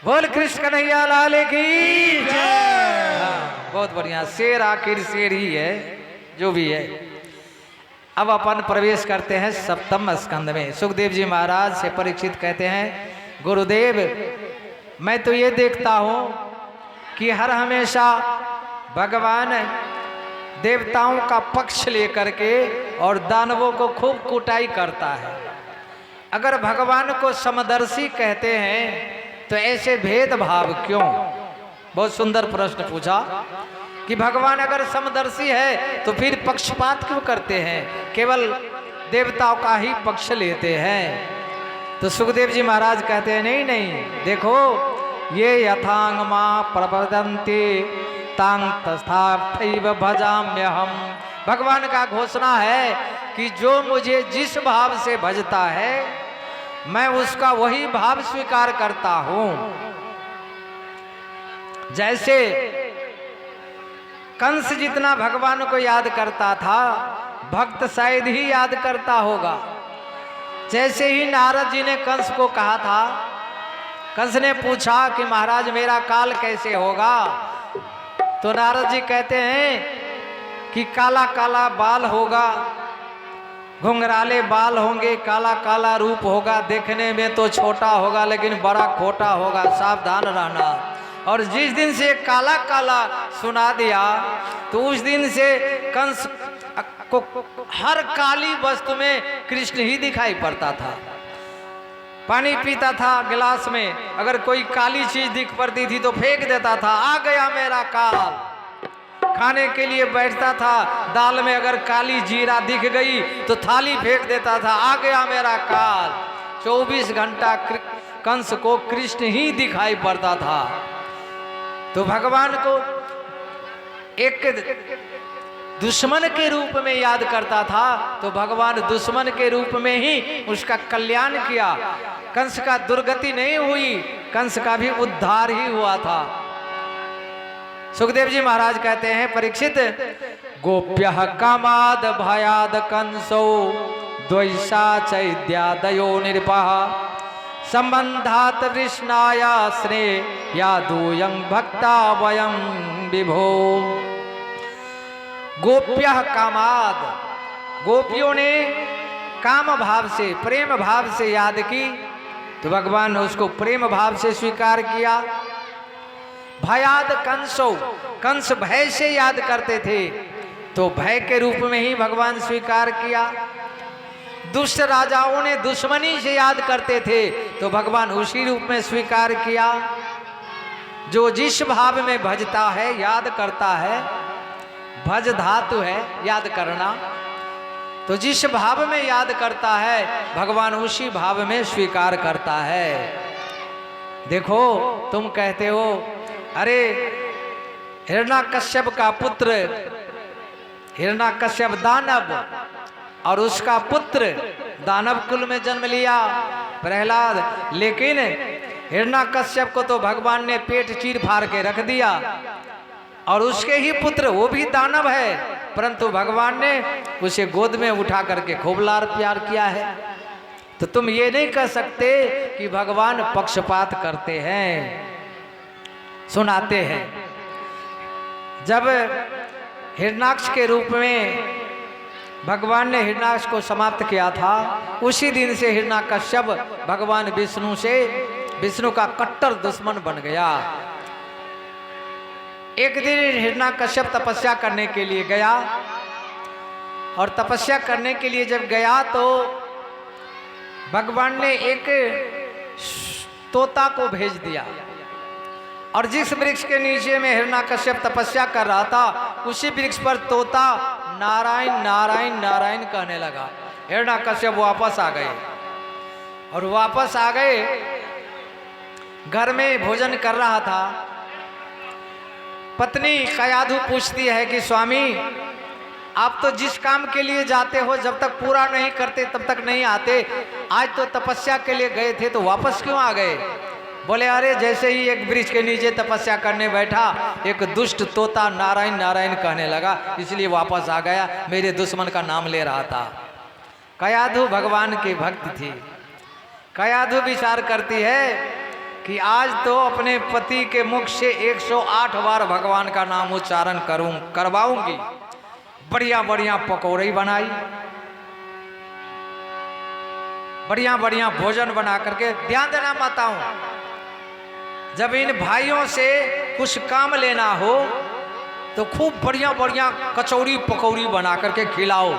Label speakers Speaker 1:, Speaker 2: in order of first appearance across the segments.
Speaker 1: बोल कृष्ण कन्हैया लाल की जय। हाँ, बहुत बढ़िया। शेर आखिर शेर ही है, जो भी है। अब अपन प्रवेश करते हैं सप्तम स्कंद में। सुखदेव जी महाराज से परीक्षित कहते हैं, गुरुदेव मैं तो ये देखता हूं कि हर हमेशा भगवान देवताओं का पक्ष लेकर के और दानवों को खूब कुटाई करता है। अगर भगवान को समदर्शी कहते हैं तो ऐसे भेदभाव क्यों? बहुत सुंदर प्रश्न पूछा कि भगवान अगर समदर्शी है तो फिर पक्षपात क्यों करते हैं, केवल देवताओं का ही पक्ष लेते हैं। तो सुखदेव जी महाराज कहते हैं, नहीं नहीं, देखो ये यथांगमा प्रपदन्ते तांग तस्थाथैव भजाम्यहम। भगवान का घोषणा है कि जो मुझे जिस भाव से भजता है मैं उसका वही भाव स्वीकार करता हूं। जैसे कंस जितना भगवान को याद करता था, भक्त शायद ही याद करता होगा। जैसे ही नारद जी ने कंस को कहा था, कंस ने पूछा कि महाराज मेरा काल कैसे होगा, तो नारद जी कहते हैं कि काला काला बाल होगा, घुंघराले बाल होंगे, काला काला रूप होगा, देखने में तो छोटा होगा लेकिन बड़ा खोटा होगा, सावधान रहना। और जिस दिन से काला काला सुना दिया तो उस दिन से कंस को हर काली वस्तु में कृष्ण ही दिखाई पड़ता था। पानी पीता था गिलास में, अगर कोई काली चीज दिख पड़ती थी तो फेंक देता था, आ गया मेरा काल। खाने के लिए बैठता था, दाल में अगर काली जीरा दिख गई तो थाली फेंक देता था, आ गया मेरा काल। 24 घंटा कंस को कृष्ण ही दिखाई पड़ता था। तो भगवान को एक दुश्मन के रूप में याद करता था, तो भगवान दुश्मन के रूप में ही उसका कल्याण किया। कंस का दुर्गति नहीं हुई, कंस का भी उद्धार ही हुआ था। सुखदेव जी महाराज कहते हैं, परीक्षित गोप्यः कामाद भयाद कंसो द्वैषा चैद्यादयो नृपः संबंधात कृष्णाया स्नेह या दूयं भक्ता वयं विभो। गोप्यः कामाद, गोपियों ने काम भाव से प्रेम भाव से याद की तो भगवान ने उसको प्रेम भाव से स्वीकार किया। भयाद कंसो, कंस भय से याद करते थे तो भय के रूप में ही भगवान स्वीकार किया। दुष्ट राजाओं ने दुश्मनी से याद करते थे तो भगवान उसी रूप में स्वीकार किया। जो जिस भाव में भजता है याद करता है, भज धातु है याद करना, तो जिस भाव में याद करता है भगवान उसी भाव में स्वीकार करता है। देखो तुम कहते हो अरे हिरण्यकश्यप का पुत्र, हिरण्यकश्यप दानव और उसका पुत्र दानव कुल में जन्म लिया प्रहलाद, लेकिन हिरण्यकश्यप को तो भगवान ने पेट चीर फाड़ के रख दिया और उसके ही पुत्र वो भी दानव है, परंतु भगवान ने उसे गोद में उठा करके खूब लाड़ प्यार किया है। तो तुम ये नहीं कह सकते कि भगवान पक्षपात करते हैं, सुनाते हैं। जब हिरण्याक्ष के रूप में भगवान ने हिरण्याक्ष को समाप्त किया था, उसी दिन से हिरण्यकश्यप भगवान विष्णु का कट्टर दुश्मन बन गया। एक दिन हिरण्यकश्यप तपस्या करने के लिए गया और तपस्या करने के लिए जब गया तो भगवान ने एक तोता को भेज दिया और जिस वृक्ष के नीचे में हिरण्यकश्यप तपस्या कर रहा था उसी वृक्ष पर तोता नारायण नारायण नारायण कहने लगा। हिरण्यकश्यप वापस आ गए और वापस आ गए, घर में भोजन कर रहा था। पत्नी कयाधु पूछती है कि स्वामी आप तो जिस काम के लिए जाते हो जब तक पूरा नहीं करते तब तक नहीं आते, आज तो तपस्या के लिए गए थे तो वापस क्यों आ गए? बोले अरे जैसे ही एक वृक्ष के नीचे तपस्या करने बैठा एक दुष्ट तोता नारायण नारायण कहने लगा, इसलिए वापस आ गया, मेरे दुश्मन का नाम ले रहा था। कयाधु भगवान की भक्त थी। कयाधु विचार करती है कि आज तो अपने पति के मुख से 108 बार भगवान का नाम उच्चारण करवाऊंगी। बढ़िया बढ़िया पकौड़ी बनाई, बढ़िया बढ़िया भोजन बना करके। ध्यान देना माताओं, जब इन भाइयों से कुछ काम लेना हो तो खूब बढ़िया बढ़िया कचौड़ी पकौड़ी बना करके खिलाओ।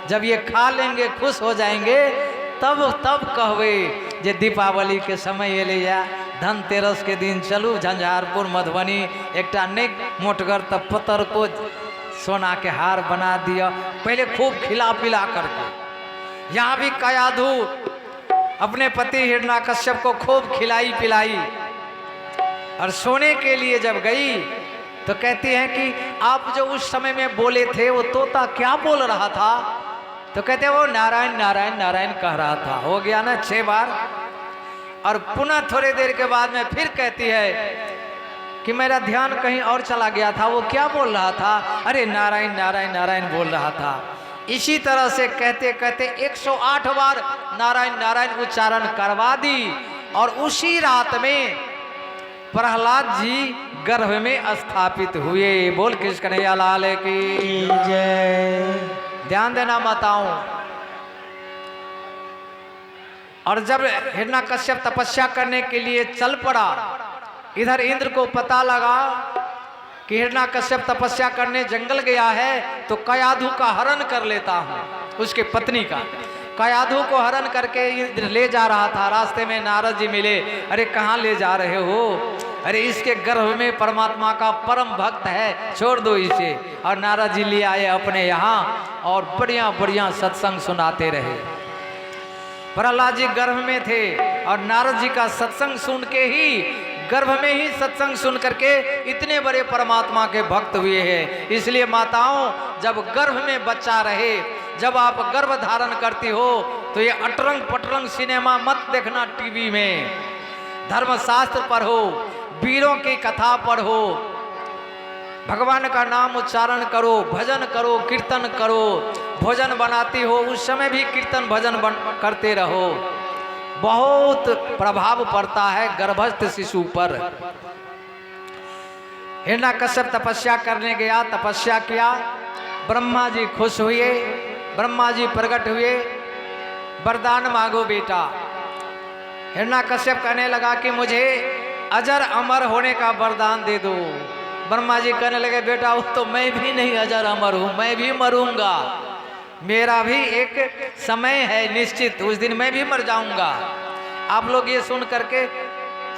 Speaker 1: जब ये खा लेंगे, खुश हो जाएंगे, तब कहवे जे दीपावली के समय ये ले जा, धनतेरस के दिन चलू झंझारपुर मधुबनी, एक नेक मोटगर तब पतर को सोना के हार बना दिया। पहले खूब खिला पिला करके। यहाँ भी कयाधु अपने पति हिरण्याकश्यप को खूब खिलाई पिलाई, और सोने के लिए जब गई तो कहती हैं कि आप जो उस समय में बोले थे वो तोता क्या बोल रहा था? तो कहते हैं वो नारायण नारायण नारायण कह रहा था। हो गया ना 6 बार। और पुनः थोड़ी देर के बाद में फिर कहती है कि मेरा ध्यान कहीं और चला गया था, वो क्या बोल रहा था? अरे नारायण नारायण नारायण बोल रहा था। इसी तरह से कहते कहते 108 बार नारायण नारायण उच्चारण करवा दी। और उसी रात में प्रहलाद जी गर्भ में स्थापित हुए। बोल कृष्ण कन्हैया लाल की जय। ध्यान देना माताओं। और जब हिरण्याकश्यप तपस्या करने के लिए चल पड़ा, इधर इंद्र को पता लगा कि हिरण्याकश्यप तपस्या करने जंगल गया है, तो कयाधु का हरण कर लेता हूँ, उसके पत्नी का। कयाधु को हरण करके इंद्र ले जा रहा था। रास्ते में नारद जी मिले। अरे कहाँ ले जा रहे हो? अरे इसके गर्भ में परमात्मा का परम भक्त है, छोड़ दो इसे। और नारद जी ले आए अपने यहाँ और बढ़िया बढ़िया सत्संग सुनाते रहे। प्रहलाद जी गर्भ में थे और नारद जी का सत्संग सुन के ही, गर्भ में ही सत्संग सुन करके इतने बड़े परमात्मा के भक्त हुए हैं। इसलिए माताओं, जब गर्भ में बच्चा रहे, जब आप गर्भ धारण करती हो, तो ये अटरंग पटरंग सिनेमा मत देखना टीवी में। धर्मशास्त्र पढ़ो, वीरों की कथा पढ़ो, भगवान का नाम उच्चारण करो, भजन करो, कीर्तन करो। भोजन बनाती हो उस समय भी कीर्तन भजन करते रहो। बहुत प्रभाव पड़ता है गर्भस्थ शिशु पर। हिरण्याकश्यप तपस्या करने गया, तपस्या किया, ब्रह्मा जी खुश हुए, ब्रह्मा जी प्रकट हुए, वरदान मांगो बेटा। हिरण्याकश्यप कहने लगा कि मुझे अजर अमर होने का वरदान दे दो। ब्रह्मा जी कहने लगे बेटा वो तो मैं भी नहीं अजर अमर हूँ, मैं भी मरूंगा, मेरा भी एक समय है निश्चित, उस दिन मैं भी मर जाऊंगा। आप लोग ये सुन करके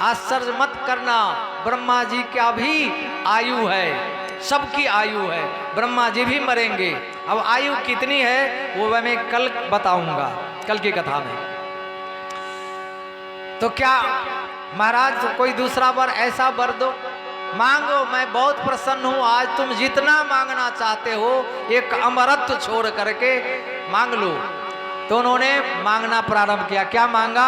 Speaker 1: आश्चर्य मत करना, ब्रह्मा जी का भी आयु है, सबकी आयु है, ब्रह्मा जी भी मरेंगे। अब आयु कितनी है वो मैं कल बताऊंगा, कल की कथा में। तो क्या महाराज तो कोई दूसरा वर ऐसा वर दो, मांगो, मैं बहुत प्रसन्न हूँ। आज तुम जितना मांगना चाहते हो एक अमरत्व छोड़ करके मांग लो। तो उन्होंने मांगना प्रारंभ किया। क्या मांगा?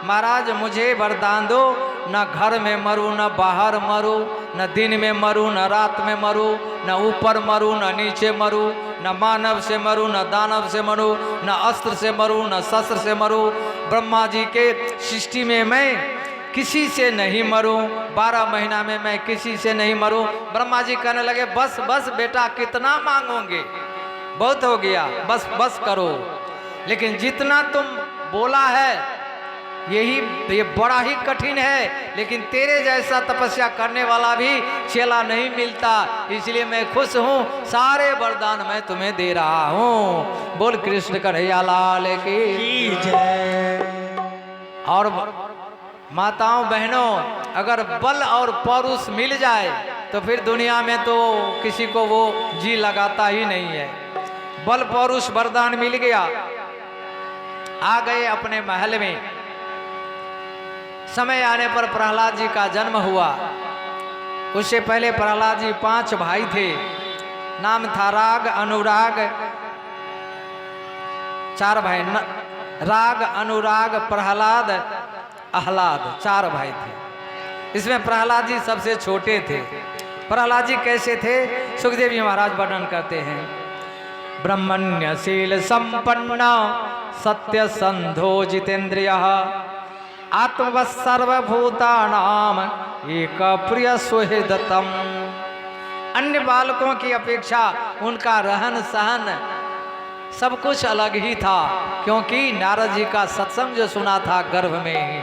Speaker 1: महाराज मुझे वरदान दो, न घर में मरूं, न बाहर मरूं, न दिन में मरूं, न रात में मरूं, न ऊपर मरूं, न नीचे मरूं, न मानव से मरूं, न दानव से मरूं, न अस्त्र से मरूं, न शस्त्र से मरूं। ब्रह्मा जी के सृष्टि में मैं किसी से नहीं मरूं, 12 महीना में मैं किसी से नहीं मरूं। ब्रह्मा जी कहने लगे बस बस बेटा, कितना मांगोगे, बहुत हो गया, बस बस करो। लेकिन जितना तुम बोला है ये बड़ा ही कठिन है, लेकिन तेरे जैसा तपस्या करने वाला भी चेला नहीं मिलता, इसलिए मैं खुश हूँ, सारे वरदान मैं तुम्हें दे रहा हूँ। बोल कृष्ण कन्हैया लाल की जय। और माताओं बहनों, अगर बल और पौरुष मिल जाए तो फिर दुनिया में तो किसी को वो जी लगाता ही नहीं है। बल पौरुष वरदान मिल गया, आ गए अपने महल में। समय आने पर प्रहलाद जी का जन्म हुआ। उससे पहले प्रहलाद जी 5 भाई थे। नाम था राग, अनुराग, 4 भाई, राग, अनुराग, प्रहलाद, आह्लाद, 4 भाई थे। इसमें प्रहलाद जी सबसे छोटे थे। प्रहलाद जी कैसे थे? सुखदेव जी महाराज वर्णन करते हैं। ब्रह्मण्यशील संपन्न सत्य संधो जितेंद्रिय आत्मवत् सर्वभूतानाम एक प्रिय सुहृदतम। अन्य बालकों की अपेक्षा उनका रहन सहन सब कुछ अलग ही था, क्योंकि नारद जी का सत्संग जो सुना था गर्भ में ही।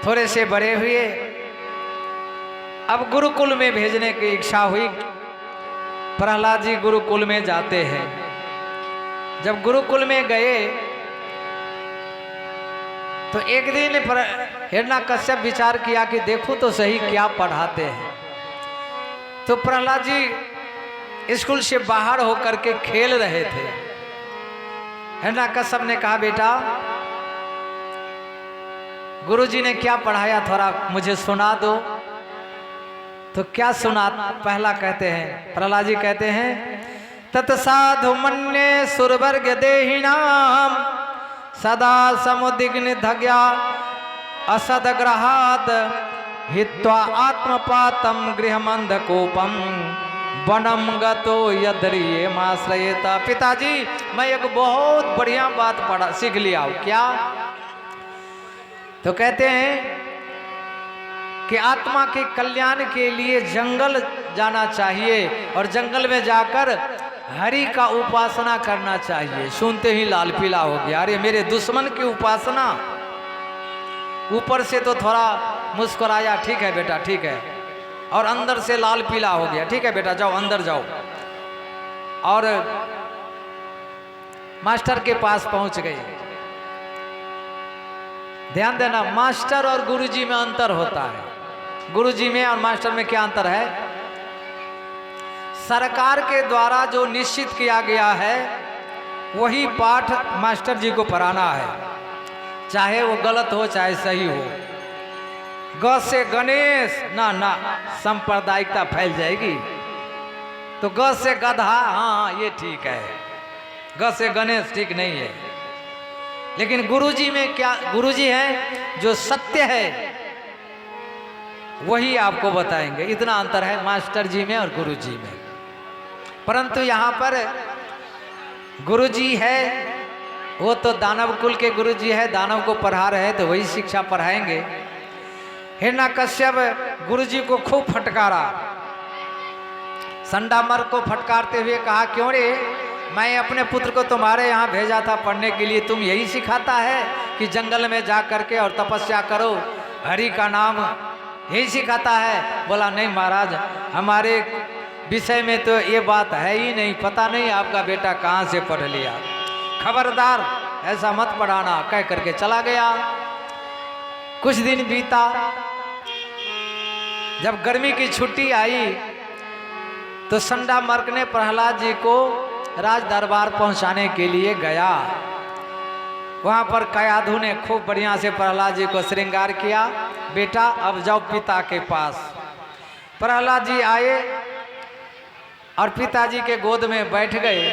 Speaker 1: थोड़े से बड़े हुए, अब गुरुकुल में भेजने की इच्छा हुई। प्रहलाद जी गुरुकुल में जाते हैं। जब गुरुकुल में गए तो एक दिन हिरण्याकश्यप विचार किया कि देखो तो सही क्या पढ़ाते हैं। तो प्रहलाद जी स्कूल से बाहर होकर के खेल रहे थे। हिरण्याकश्यप ने कहा, बेटा गुरुजी ने क्या पढ़ाया थोड़ा मुझे सुना दो। तो क्या सुना? पहला कहते हैं, प्रहलाद जी कहते हैं, तत्साधु मन्ये सुरवर्ग देहिनाम सदा समुदिग्न धज्ञा असदग्रहाद हित्वा आत्मपातम गृहमंध कोपम वनम गतो यद्रिये माश्रयेता। पिताजी मैं एक बहुत बढ़िया बात पढ़ा सीख लिया हूं। क्या? तो कहते हैं कि आत्मा के कल्याण के लिए जंगल जाना चाहिए और जंगल में जाकर हरि का उपासना करना चाहिए। सुनते ही लाल पीला हो गया। अरे मेरे दुश्मन की उपासना। ऊपर से तो थोड़ा मुस्कुराया, ठीक है बेटा ठीक है, और अंदर से लाल पीला हो गया। ठीक है बेटा जाओ अंदर जाओ। और मास्टर के पास पहुंच गए। ध्यान देना, मास्टर और गुरुजी में अंतर होता है। गुरुजी में और मास्टर में क्या अंतर है? सरकार के द्वारा जो निश्चित किया गया है वही पाठ मास्टर जी को पढ़ाना है, चाहे वो गलत हो चाहे सही हो। ग से गणेश ना ना सांप्रदायिकता फैल जाएगी। तो ग से गधा, हाँ ये ठीक है, ग से गणेश ठीक नहीं है। लेकिन गुरुजी में क्या? गुरुजी है जो सत्य है वही आपको बताएंगे। इतना अंतर है मास्टर जी में और गुरुजी में। परंतु यहाँ पर गुरुजी है वो तो दानव कुल के गुरुजी है, दानव को पढ़ा रहे हैं तो वही शिक्षा पढ़ाएंगे। हिरण्याकश्यप गुरुजी को खूब फटकारा। संडामर को फटकारते हुए कहा, क्यों रे, मैं अपने पुत्र को तुम्हारे यहाँ भेजा था पढ़ने के लिए, तुम यही सिखाता है कि जंगल में जा करके और तपस्या करो, हरि का नाम यही सिखाता है? बोला नहीं महाराज, हमारे विषय में तो ये बात है ही नहीं, पता नहीं आपका बेटा कहाँ से पढ़ लिया, खबरदार ऐसा मत पढ़ाना, कह करके चला गया। कुछ दिन बीता। जब गर्मी की छुट्टी आई तो संडामर्क ने प्रहलाद जी को राज दरबार पहुंचाने के लिए गया। वहां पर कयाधु ने खूब बढ़िया से प्रहलाद जी को श्रृंगार किया। बेटा अब जाओ पिता के पास। प्रहलाद जी आए और पिताजी के गोद में बैठ गए।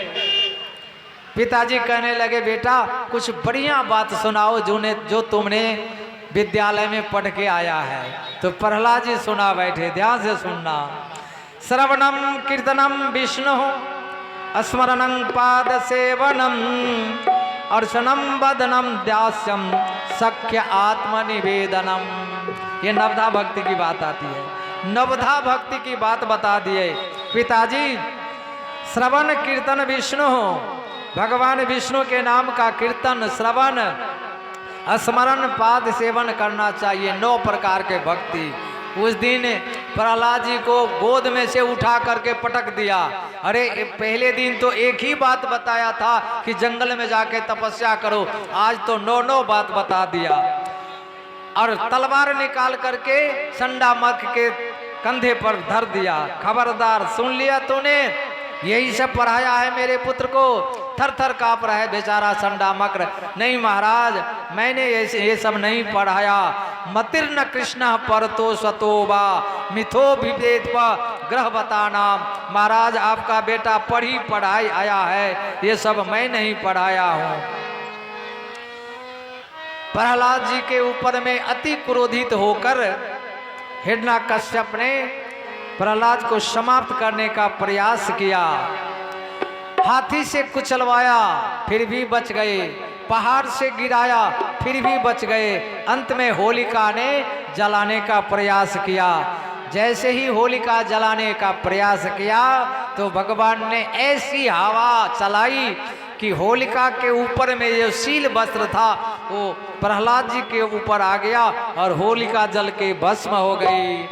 Speaker 1: पिताजी कहने लगे, बेटा कुछ बढ़िया बात सुनाओ जो तुमने विद्यालय में पढ़ के आया है। तो प्रहलाद जी सुना बैठे, ध्यान से सुनना। श्रवणम कीर्तनम विष्णु स्मरणं पाद सेवनम अर्चनम वदनम दास्यम सख्य आत्मनिवेदनम। ये नवधा भक्ति की बात आती है। नवधा भक्ति की बात बता दिए पिताजी। श्रवण कीर्तन विष्णु, भगवान विष्णु के नाम का कीर्तन श्रवण स्मरण पाद सेवन करना चाहिए। 9 प्रकार के भक्ति। उस दिन प्रहलाद जी को गोद में से उठा करके पटक दिया। अरे पहले दिन तो एक ही बात बताया था कि जंगल में जाके तपस्या करो, आज तो 9 बात बता दिया। और तलवार निकाल करके संडामर्क के कंधे पर धर दिया। खबरदार, सुन लिया तूने, यही सब पढ़ाया है मेरे पुत्र को? थर थर काँप रहा है बेचारा संडामर्क। नहीं महाराज, मैंने ये सब नहीं पढ़ाया। मतिर्न कृष्ण परतो स्वतोबा मिथो विवेद ग्रह बताना। महाराज आपका बेटा पढ़ी पढ़ाई आया है, ये सब मैं नहीं पढ़ाया हूँ। प्रहलाद जी के ऊपर में अति क्रोधित होकर हिरण्याकश्यप ने प्रहलाद को समाप्त करने का प्रयास किया। हाथी से कुचलवाया, फिर भी बच गए। पहाड़ से गिराया फिर भी बच गए। अंत में होलिका ने जलाने का प्रयास किया। जैसे ही होलिका जलाने का प्रयास किया तो भगवान ने ऐसी हवा चलाई कि होलिका के ऊपर में जो शील वस्त्र था वो प्रहलाद जी के ऊपर आ गया और होलिका जल के भस्म हो गई।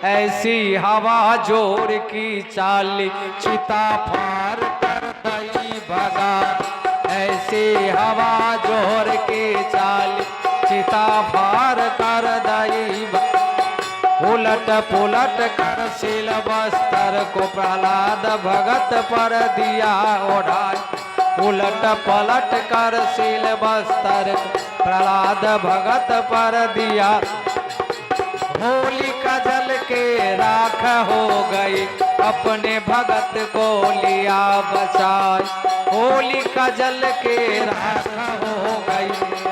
Speaker 1: ऐसी हवा जोर की चाली चिता फार कर दई भगा। ऐसी हवा जोर की चाली चिता फार कर दई भगा। उलट पुलट कर शील वस्त्र को प्रहलाद भगत पर दिया ओढ़ाई। उलट पलट कर शील वस्त्र प्रहलाद भगत पर दिया। होलिका जल के राख हो गई अपने भगत को लिया बचाई। होलिका जल के राख हो गई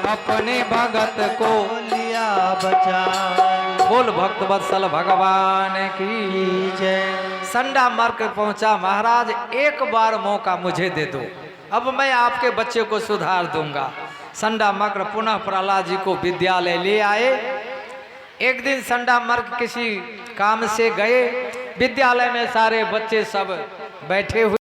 Speaker 1: अपने भगत को लिया बचाई। बोल भक्त वत्सल भगवान की जय। संडा मर्क पहुंचा, महाराज एक बार मौका मुझे दे दो, अब मैं आपके बच्चे को सुधार दूंगा। संडा मर्क पुनः प्रहलाद जी को विद्यालय ले आए। एक दिन संडा मर्क किसी काम से गए, विद्यालय में सारे बच्चे सब बैठे हुए